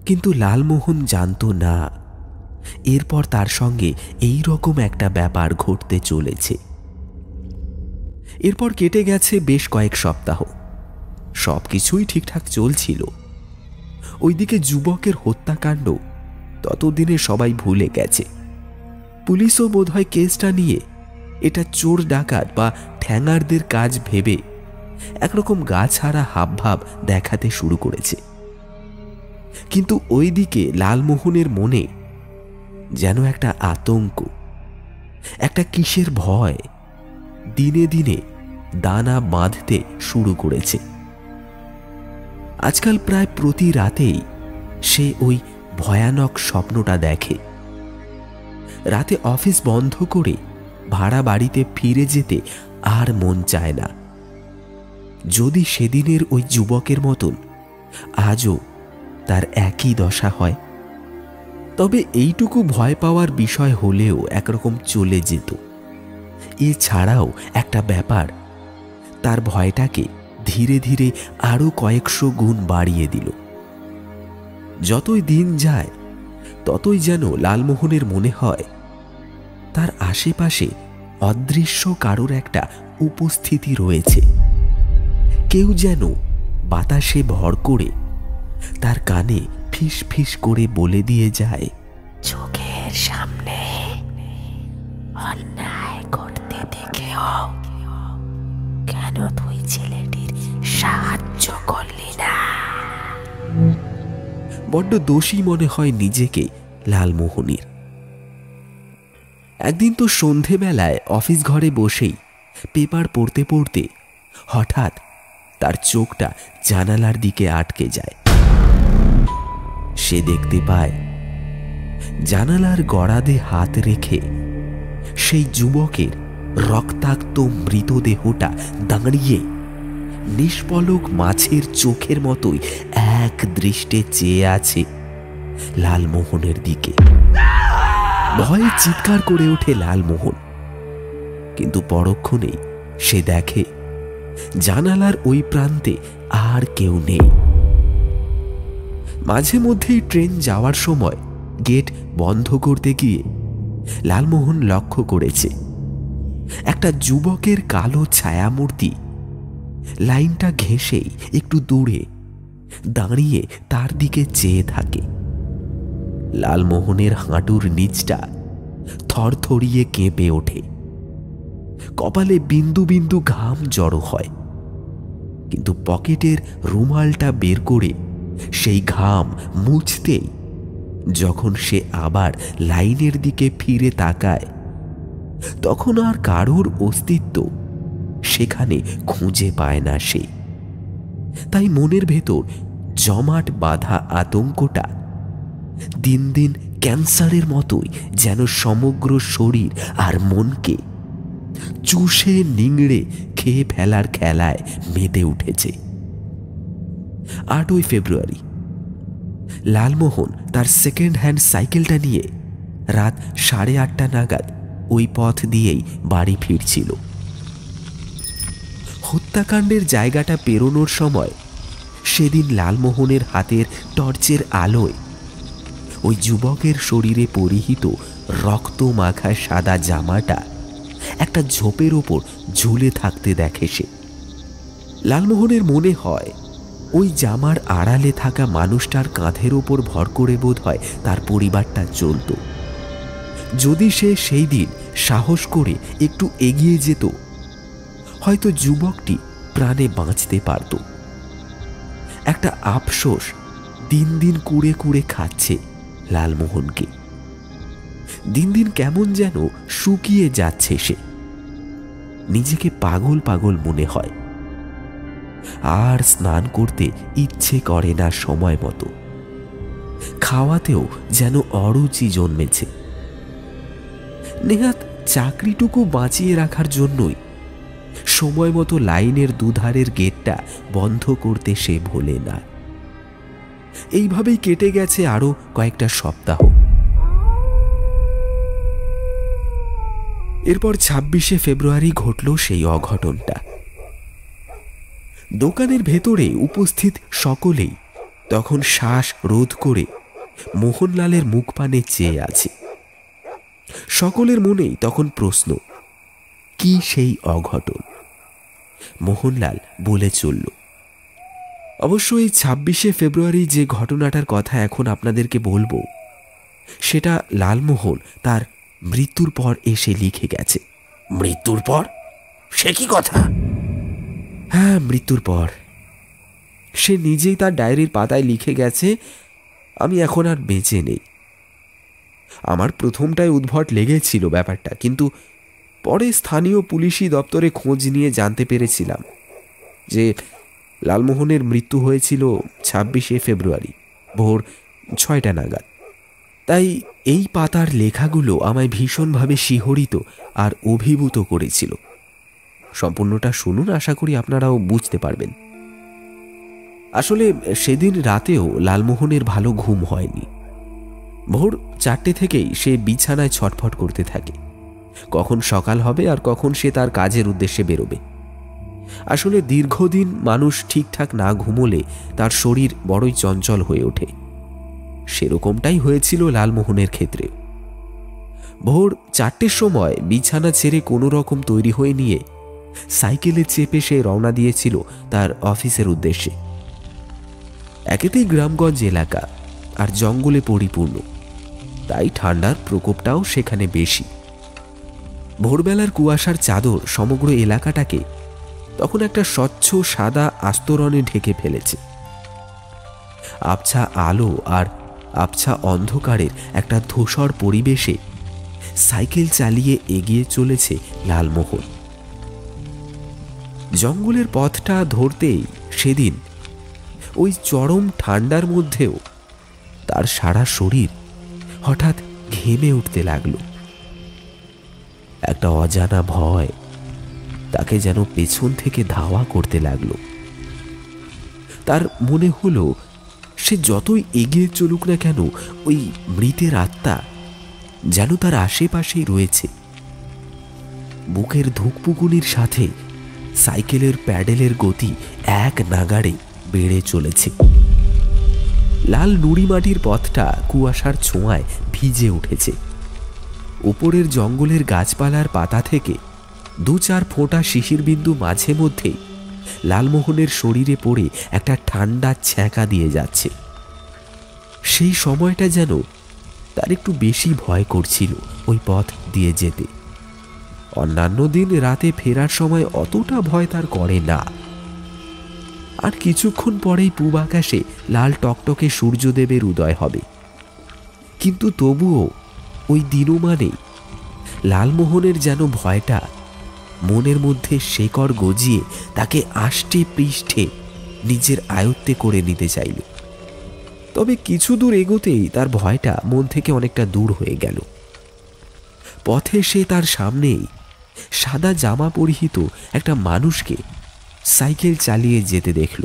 কিন্তু লালমোহন জানত না এরপর তার সঙ্গে এই রকম একটা ব্যাপার ঘটতে চলেছে। এরপর কেটে গেছে বেশ কয়েক সপ্তাহ। সবকিছুই ঠিকঠাক চলছিল। ওইদিকে যুবকের হত্যাকাণ্ড ততদিনে সবাই ভুলে গেছে। পুলিশও বোধহয় কেসটা নিয়ে এটা চোর ডাকাত বা ঠ্যাঙারদের কাজ ভেবে একরকম গা ছাড়া হাবভাব দেখাতে শুরু করেছে। কিন্তু ওইদিকে লালমোহনের মনে যেন একটা আতঙ্ক, একটা কিসের ভয় দিনে দিনে দানা বাঁধতে শুরু করেছে। আজকাল প্রায় প্রতি রাতেই সে ওই ভয়ানক স্বপ্নটা দেখে। রাতে অফিস বন্ধ করে ভাড়া বাড়িতে ফিরে যেতে আর মন চায় না। যদি সেদিনের ওই যুবকের মতন আজও তার একই দশা হয়, তবে এইটুকু ভয় পাওয়ার বিষয় হলেও একরকম চলে যেত। এছাড়াও একটা ব্যাপার তার ভয়টাকে ধীরে ধীরে আরো কয়েকশো গুণ বাড়িয়ে দিল। যতই দিন যায় ততই যেন লালমোহনের মনে হয় তার আশেপাশে অদৃশ্য কারোর একটা উপস্থিতি রয়েছে। কেউ যেন বাতাসে ভর করে তার কানে ফিস ফিস করে বলে দিয়ে যায়, চোখের সামনে অন্যায় করতে দেখেও কেন তুই ছেলেটির সাহায্য করলি না? বড্ড দোষী মনে হয় নিজেকে লালমোহনের। একদিন তো সন্ধেবেলায় অফিস ঘরে বসেই পেপার পড়তে পড়তে হঠাৎ তার চোখটা জানালার দিকে আটকে যায়। সে দেখতে পায় জানালার গড়াদে হাত রেখে সেই যুবকের রক্তাক্ত মৃতদেহটা দাঁড়িয়ে নিষ্পলক মাছের চোখের মতোই এক দৃষ্টে চেয়ে আছে লালমোহনের দিকে। ভয়ে চিৎকার করে ওঠে লালমোহন, কিন্তু পরক্ষণেই সে দেখে জানালার ওই প্রান্তে আর কেউ নেই। মাঝে মধ্যেই ট্রেন যাওয়ার সময় গেট বন্ধ করতে গিয়ে লালমোহন লক্ষ্য করেছে একটা যুবকের কালো ছায়ামূর্তি লাইনটা ঘেঁষেই একটু দূরে দাঁড়িয়ে তার দিকে চেয়ে থাকে। লালমোহনের হাঁটুর নিচটা থরথরিয়ে কেঁপে ওঠে, কপালে বিন্দু বিন্দু ঘাম জড়ো হয়। কিন্তু পকেটের রুমালটা বের করে সেই ঘাম মুছতেই যখন সে আবার লাইনের দিকে ফিরে তাকায়, তখন আর কারোর অস্তিত্ব সেখানে খুঁজে পায় না সে। তাই মনের ভেতর জমাট বাঁধা আতঙ্কটা দিন দিন ক্যান্সারের মতোই যেন সমগ্র শরীর আর মনকে চুষে নিংড়ে খেয়ে ফেলার খেলায় মেতে উঠেছে। 8ই ফেব্রুয়ারি লালমোহন তার সেকেন্ড হ্যান্ড সাইকেলটা নিয়ে রাত 8:30 নাগাদ ওই পথ দিয়েই বাড়ি ফিরছিল। হত্যাকাণ্ডের জায়গাটা পেরোনোর সময় সেদিন লালমোহনের হাতের টর্চের আলোয় ওই যুবকের শরীরে পরিহিত রক্ত মাখা সাদা জামাটা একটা ঝোপের ওপর ঝুলে থাকতে দেখে সে। লালমোহনের মনে হয় ওই জামার আড়ালে থাকা মানুষটার কাঁধের ওপর ভর করে বোধ হয় তার পরিবারটা চলত। যদি সে সেই দিন সাহস করে একটু এগিয়ে যেত, হয়তো যুবকটি প্রাণে বাঁচতে পারত। একটা আফসোস দিন দিন কুড়ে কুড়ে খাচ্ছে লালমোহনকে। দিন দিন কেমন যেন শুকিয়ে যাচ্ছে সে। নিজেকে পাগল পাগল মনে হয়। আর স্নান করতে ইচ্ছে করে না সময় মতো। খাওয়াতেও যেন অরুচি জন্মেছে। নেহাত চাকরিটুকু বাঁচিয়ে রাখার জন্যই সময় মতো লাইনের দুধারের গেটটা বন্ধ করতে সে ভোলে না। এইভাবেই কেটে গেছে আরো কয়েকটা সপ্তাহ। এরপর 26শে ফেব্রুয়ারি ঘটল সেই অঘটনটা। দোকানের ভেতরে উপস্থিত সকলেই তখন শ্বাস রোধ করে মোহনলালের মুখপানে চেয়ে আছে। সকলের মনেই তখন প্রশ্ন, কি সেই অঘটন? মোহনলাল বলে চলল, অবশ্যই 26শে ফেব্রুয়ারি যে ঘটনাটার কথা এখন আপনাদেরকে বলবো, সেটা লালমোহন তার মৃত্যুর পর এসে লিখে গেছে। মৃত্যুর পর? সে কি কথা? হ্যাঁ, মৃত্যুর পর। সে নিজেই তার ডায়েরির পাতায় লিখে গেছে, আমি এখন আর বেঁচে নেই। আমার প্রথমটায় উদ্ভট লেগেছিল ব্যাপারটা, কিন্তু পরে স্থানীয় পুলিশি দপ্তরে খোঁজ নিয়ে জানতে পেরেছিলাম যে লালমোহনের মৃত্যু হয়েছিল 26শে ফেব্রুয়ারি ভোর 6টা নাগাদ। তাই এই পাতার লেখাগুলো আমায় ভীষণভাবে শিহরিত আর অভিভূত করেছিল। সম্পূর্ণটা শুনুন, আশা করি আপনারাও বুঝতে পারবেন। আসলে সেদিন রাতেও লালমোহনের ভালো ঘুম হয়নি। ভোর 4টে থেকেই সে বিছানায় ছটফট করতে থাকে, কখন সকাল হবে আর কখন সে তার কাজের উদ্দেশ্যে বেরোবে। আসলে দীর্ঘদিন মানুষ ঠিকঠাক না ঘুমোলে তার শরীর বড়ই চঞ্চল হয়ে ওঠে। সেরকমটাই হয়েছিল লালমোহনের ক্ষেত্রে। ভোর 4টের সময় বিছানা ছেড়ে কোনো রকম তৈরি হয়ে নিয়ে সাইকেলে চেপে সে রওনা দিয়েছিল তার অফিসের উদ্দেশ্যে। একেতেই গ্রামগঞ্জ এলাকা আর জঙ্গলে পরিপূর্ণ, তাই ঠান্ডার প্রকোপটাও সেখানে বেশি। ভোরবেলার কুয়াশার চাদর সমগ্র এলাকাটাকে তখন একটা স্বচ্ছ সাদা আস্তরণে ঢেকে ফেলেছে। আবছা আলো আর আবছা অন্ধকারের একটা ধূসর পরিবেশে সাইকেল চালিয়ে এগিয়ে চলেছে লালমোহন। জঙ্গলের পথটা ধরতেই সেদিন ওই চরম ঠান্ডার মধ্যেও তার সারা শরীর হঠাৎ ঘেমে উঠতে লাগলো। একটা অজানা ভয় তাকে যেন পেছন থেকে ধাওয়া করতে লাগলো। তার মনে হলো সে যতই এগিয়ে চলুক না কেন, ওই মৃতের আত্মা যেন তার আশেপাশেই রয়েছে। বুকের ধুকপুকুনির সাথে সাইকেলের প্যাডেলের গতি এক নাগাড়ে বেড়ে চলেছে। লাল নুড়ি মাটির পথটা কুয়াশার ছোঁয়ায় ভিজে উঠেছে। উপরের জঙ্গলের গাছপালার পাতা থেকে 2-4 ফোঁটা শিশির বিন্দু মাঝে মধ্যে লালমোহনের শরীরে পড়ে একটা ঠান্ডা ছ্যাঁকা দিয়ে যাচ্ছে। সেই সময়টা যেন তার একটু বেশি ভয় করছিল ওই পথ দিয়ে যেতে। অন্যান্য দিন রাতে ফেরার সময় অতটা ভয় তার করে না। আর কিছুক্ষণ পরেই পূব আকাশে লাল টকটকে সূর্যদেবের উদয় হবে। কিন্তু তবুও ওই দিনমানে লালমোহনের যেন ভয়টা মনের মধ্যে শেকড় গজিয়ে তাকে আষ্টে পৃষ্ঠে নিজের আয়ত্তে করে নিতে চাইল। তবে কিছু দূর এগোতেই তার ভয়টা মন থেকে অনেকটা দূর হয়ে গেল। পথে সে তার সামনেই সাদা জামা পরিহিত একটা মানুষকে সাইকেল চালিয়ে যেতে দেখল।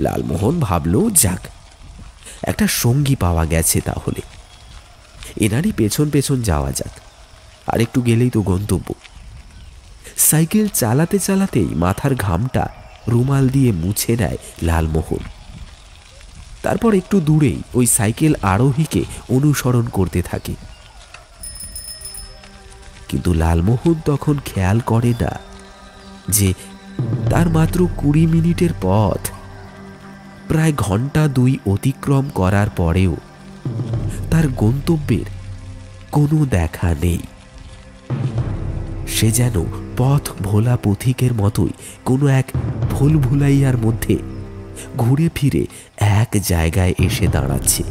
লালমোহন ভাবল, যাক, একটা সঙ্গী পাওয়া গেছে, তাহলে এনারই পেছন পেছন যাওয়া যাক, আর একটু গেলেই তো গন্তব্য। সাইকেল চালাতে চালাতেই মাথার ঘামটা রুমাল দিয়ে মুছে নেয় লালমোহন। তারপর একটু দূরেই ওই সাইকেল আরোহীকে অনুসরণ করতে থাকে। কিন্তু লালমোহন তখন খেয়াল করে না যে তার মাত্র 20 মিনিটের পথ প্রায় ঘন্টা 2 অতিক্রম করার পরেও তার গন্তব্যের কোনো দেখা নেই। সে যেন পথ ভোলা পথিকের মতোই কোনো এক ভুলভুলাইয়ার মধ্যে ঘুরে ফিরে এক জায়গায় এসে দাঁড়াচ্ছে।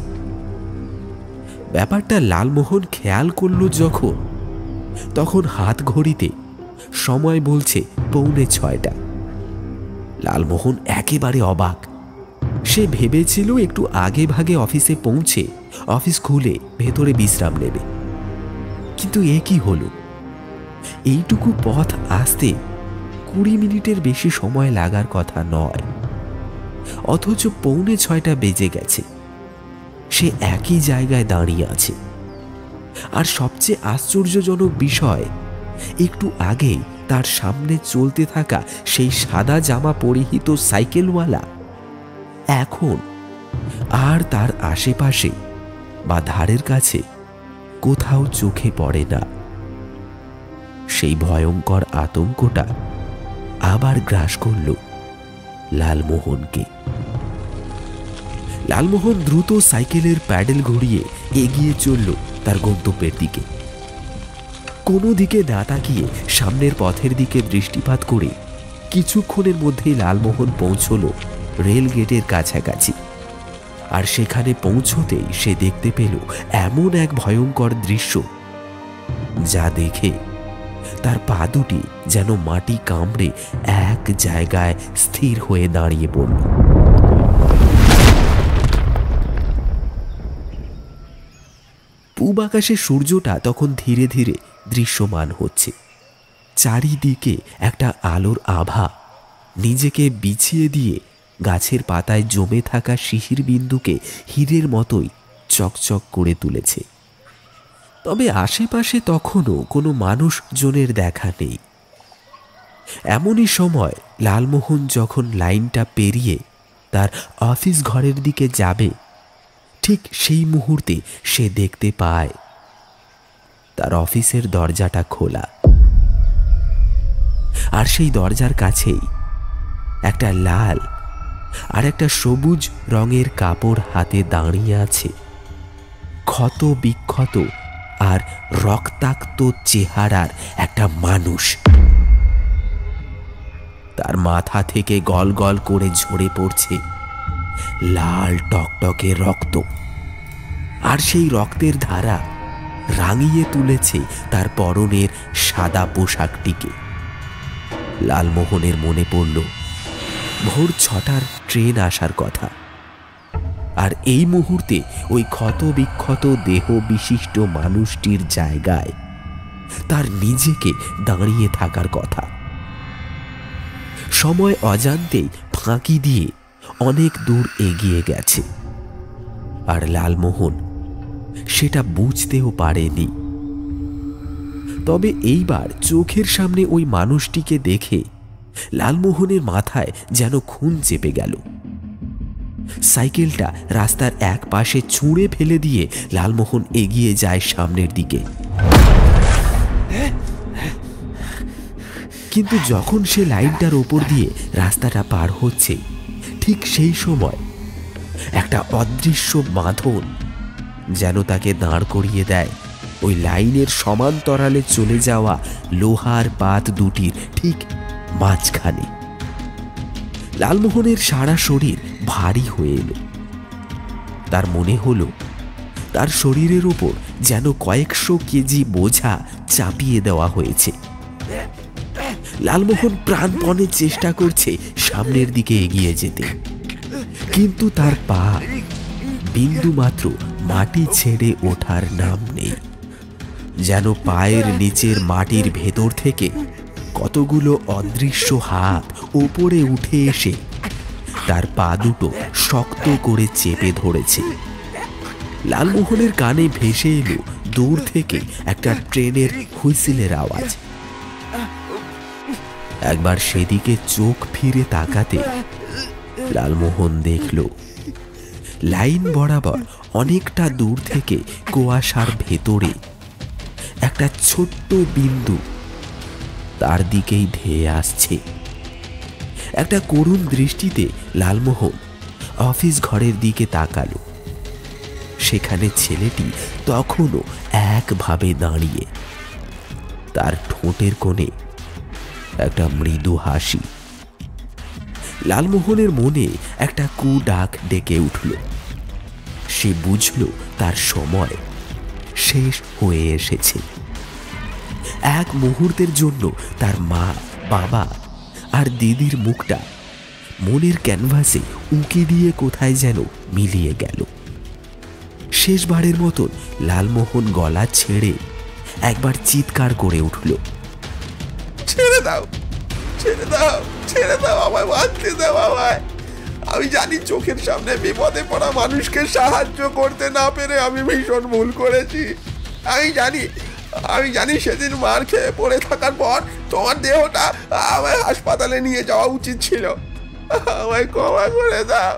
ব্যাপারটা লালমোহন খেয়াল করল যখন, তখন হাত ঘড়িতে সময় বলছে 6:45। লালমোহন একেবারে অবাক। সে ভেবেছিল একটু আগে ভাগে অফিসে পৌঁছে অফিস খুলে ভেতরে বিশ্রাম নেবে, কিন্তু এ কি হলো? এইটুকু পথ আসতে 20 মিনিটের বেশি সময় লাগার কথা নয়, অথচ 6:45 বেজে গেছে। সে একই জায়গায় দাঁড়িয়ে আছে। আর সবচেয়ে আশ্চর্যজনক বিষয়, একটু আগেই তার সামনে চলতে থাকা সেই সাদা জামা পরিহিত সাইকেলওয়ালা এখন আর তার আশেপাশে বা ধারের কাছে কোথাও চোখে পড়ে না। সেই ভয়ঙ্কর আতঙ্কটা আবার গ্রাস করল লালমোহনকে। লালমোহন দ্রুত সাইকেলের প্যাডেল ঘুরিয়ে এগিয়ে চলল তার গন্তব্যের দিকে। কোনো দিকে না তাকিয়ে সামনের পথের দিকে দৃষ্টিপাত করে কিছুক্ষণের মধ্যেই লালমোহন পৌঁছল রেল গেটের কাছাকাছি। আর সেখানে পৌঁছতেই সে দেখতে পেল এমন এক ভয়ঙ্কর দৃশ্য, যা দেখে তার পা দুটি যেন মাটি কামড়ে এক জায়গায় স্থির হয়ে দাঁড়িয়ে পড়ল। পূব আকাশে সূর্যটা তখন ধীরে ধীরে দৃশ্যমান হচ্ছে। চারিদিকে একটা আলোর আভা নিজেকে বিছিয়ে দিয়ে গাছের পাতায় জমে থাকা শিশির বিন্দুকে হীরের মতোই চকচক করে তুলেছে। তবে আশেপাশে তখনও কোনো মানুষজনের দেখা নেই। এমনই সময় লালমোহন যখন লাইনটা পেরিয়ে তার অফিস ঘরের দিকে যাবে, ঠিক সেই মুহূর্তে সে দেখতে পায় তার অফিসের দরজাটা খোলা। আর সেই দরজার কাছেই একটা লাল আর একটা সবুজ রঙের কাপড় হাতে দাঁড়িয়ে আছে ক্ষত বিক্ষত আর রক্তাক্ত চেহারার একটা মানুষ। তার মাথা থেকে গল গল করে ঝরে পড়ছে লাল টকটকে রক্ত, আর সেই রক্তের ধারা রাঙিয়ে তুলেছে তার পরনের সাদা পোশাকটিকে। লালমোহনের মনে পড়ল ভোর 6টার ট্রেন আসার কথা, আর এই মুহূর্তে ওই ক্ষত বিক্ষত দেহ বিশিষ্ট মানুষটির জায়গায় তার নিজেকে দাঁড়িয়ে থাকার কথা। সময় অজান্তেই ফাঁকি দিয়ে অনেক দূর এগিয়ে গেছে, আর লালমোহন সেটা বুঝতেও পারেনি। তবে এইবার চোখের সামনে ওই মানুষটিকে দেখে লালমোহনের মাথায় যেন খুন চেপে গেল। সাইকেলটা রাস্তার এক পাশে ছুঁড়ে ফেলে দিয়ে লালমোহন এগিয়ে যায় সামনের দিকে। কিন্তু যখন সে লাইনটার ওপর দিয়ে রাস্তাটা পার হচ্ছে, ঠিক সেই সময় একটা অদৃশ্য বাঁধন যেন তাকে দাঁড় করিয়ে দেয় ওই লাইনের সমান্তরালে চলে যাওয়া লোহার পাত দুটির ঠিক মাঝখানে। লালমোহনের সারা শরীর ভারী হয়ে এলো। তার মনে হলো তার শরীরের উপর যেন কয়েকশো কেজি বোঝা চাপিয়ে দেওয়া হয়েছে। লালমোহন প্রাণপণে চেষ্টা করছে সামনের দিকে এগিয়ে যেতে, কিন্তু তার পা বিন্দু মাত্র মাটি ছেড়ে ওঠার নাম নেই। যেন পায়ের নিচের মাটির ভেতর থেকে কতগুলো অদৃশ্য হাত ওপরে উঠে এসে তার পা দুটো শক্ত করে চেপে ধরেছে। লালমোহনের কানে ভেসে এলো দূর থেকে একটা ট্রেনের হুইসেলের আওয়াজ। একবার সেদিকে চোখ ফিরে তাকাতে লালমোহন দেখল লাইন বরাবর অনেকটা দূর থেকে কুয়াশার ভেতরে একটা ছোট্ট বিন্দু তার দিকেই ধেয়ে আসছে। একটা করুণ দৃষ্টিতে লালমোহন অফিস ঘরের দিকে তাকালো। সেখানে ছেলেটি তখনও একভাবে দাঁড়িয়ে, তার ঠোঁটের কোণে একটা মৃদু হাসি। লালমোহনের মনে একটা কুডাক ডেকে উঠল। সে বুঝল তার সময় শেষ হয়ে এসেছে। এক মুহূর্তের জন্য তার মা, বাবা আর দিদির মুখটা মনের ক্যানভাসে উঁকি দিয়ে কোথায় যেন মিলিয়ে গেল। শেষবারের মতন লালমোহন গলা ছেড়ে একবার চিৎকার করে উঠল, ছেড়ে দাও, ছেড়ে দাও, ছেড়ে দাও আমায়, বাঁচতে দাও আমায়। আমি জানি চোখের সামনে বিপদে পড়া মানুষকে সাহায্য করতে না পেরে আমি ভীষণ ভুল করেছি। আমি জানি সেদিন মার খেয়ে পড়ে থাকার পর তোমার দেহটা আমায় হাসপাতালে নিয়ে যাওয়া উচিত ছিল। আমায় ক্ষমা করে দাও,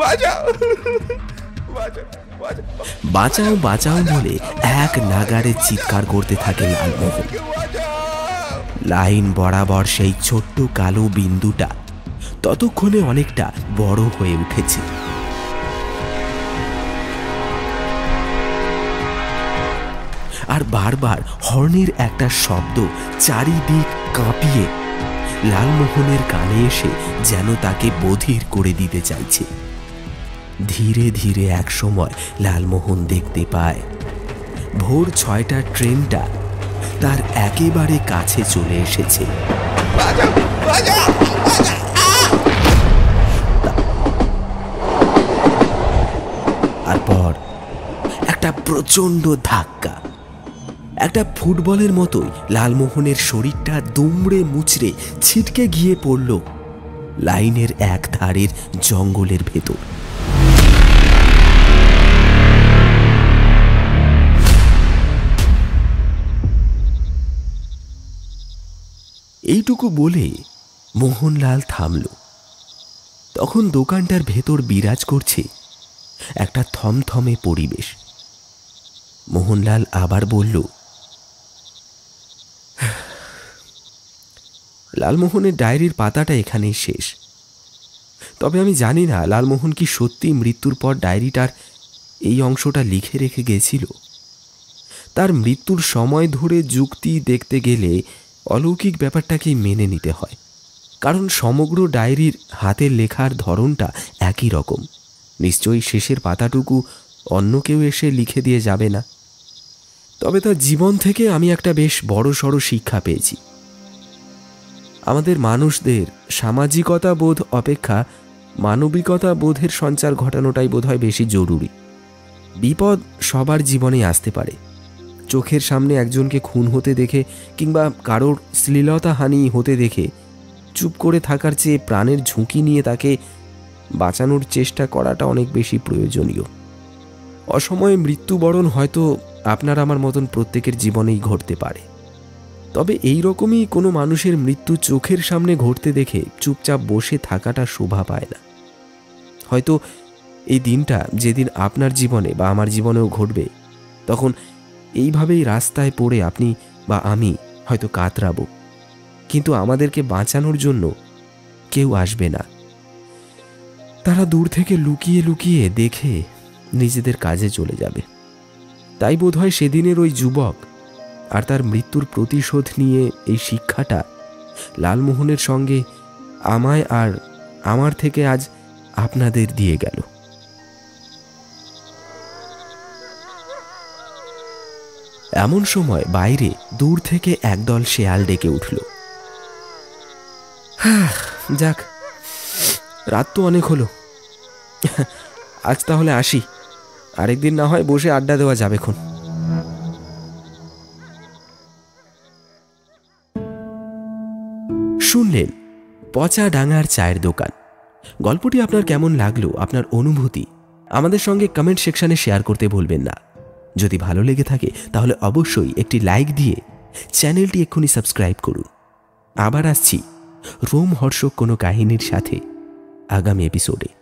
বাঁচাও, বাঁচাও বাঁচাও বলে এক নাগাড়ে চিৎকার করতে থাকে লালমোহন। লাইন বরাবর সেই ছোট্ট কালো বিন্দুটা ততক্ষণে অনেকটা বড় হয়ে উঠেছে। আর বারবার হর্নের একটা শব্দ চারিদিক কাঁপিয়ে লালমোহনের কানে এসে যেন তাকে বধির করে দিতে চাইছে। ধীরে ধীরে এক সময় লালমোহন দেখতে পায় ভোর 6টার ট্রেনটা তার একেবারে কাছে চলে এসেছে। তারপর একটা প্রচন্ড ধাক্কা, একটা ফুটবলের মতোই লালমোহনের শরীরটা দুমড়ে মুচড়ে ছিটকে গিয়ে পড়ল লাইনের এক ধারের জঙ্গলের ভেতর। এইটুকু বলে মোহনলাল থামল। তখন দোকানটার ভেতর বিরাজ করছে একটা থমথমে পরিবেশ। মোহনলাল আবার বলল, লালমোহনের ডায়েরির পাতাটা এখানেই শেষ। তবে আমি জানি না লালমোহন কি সত্যি মৃত্যুর পর ডায়েরিটার এই অংশটা লিখে রেখে গেছিল। তার মৃত্যুর সময় ধরে যুক্তি দেখতে গেলে অলৌকিক ব্যাপারটাকেই মেনে নিতে হয়, কারণ সমগ্র ডায়েরির হাতের লেখার ধরনটা একই রকম। নিশ্চয়ই শেষের পাতাটুকু অন্য কেউ এসে লিখে দিয়ে যাবে না। তবে তার জীবন থেকে আমি একটা বেশ বড়সড় শিক্ষা পেয়েছি। আমাদের মানুষদের সামাজিকতা বোধ অপেক্ষা মানবিকতা বোধের সঞ্চার ঘটানোটাই বোধহয় বেশি জরুরি। বিপদ সবার জীবনে আসতে পারে। চোখের সামনে একজনকে খুন হতে দেখে কিংবা কারোর শ্লীলতাহানি হতে দেখে চুপ করে থাকার চেয়ে প্রাণের ঝুঁকি নিয়ে তাকে বাঁচানোর চেষ্টা করাটা অনেক বেশি প্রয়োজনীয়। অসময়ে মৃত্যুবরণ হয়তো আপনার আমার মতন প্রত্যেকের জীবনেই ঘটতে পারে। তবে এই রকমই কোনো মানুষের মৃত্যু চোখের সামনে ঘটতে দেখে চুপচাপ বসে থাকাটা শোভা পায় না। হয়তো এই দিনটা যেদিন আপনার জীবনে বা আমার জীবনেও ঘটবে, তখন এইভাবেই রাস্তায় পড়ে আপনি বা আমি হয়তো কাতরাবো, কিন্তু আমাদেরকে বাঁচানোর জন্য কেউ আসবে না। তারা দূর থেকে লুকিয়ে লুকিয়ে দেখে নিজেদের কাজে চলে যাবে। তাই বোধহয় সেদিনের ওই যুবক আর তার মৃত্যুর প্রতিশোধ নিয়ে এই শিক্ষাটা লালমোহনের সঙ্গে আমায় আর আমার থেকে আজ আপনাদের দিয়ে গেল। এমন সময় বাইরে দূর থেকে একদল শেয়াল ডেকে উঠল। যাক, রাত তো অনেক হলো, আজ তাহলে আসি। আরেকদিন না হয় বসে আড্ডা দেওয়া যাবে খন। পচা ডাঙার চায়ের দোকান। গল্পটি আপনার কেমন লাগলো, আপনার অনুভূতি আমাদের সঙ্গে কমেন্ট সেকশনে শেয়ার করতে ভুলবেন না। যদি ভালো লেগে থাকে তাহলে অবশ্যই একটি লাইক দিয়ে চ্যানেলটি এক্ষুনি সাবস্ক্রাইব করুন। আবার আসছি রোমহর্ষক কোনো কাহিনীর সাথে আগামী এপিসোডে।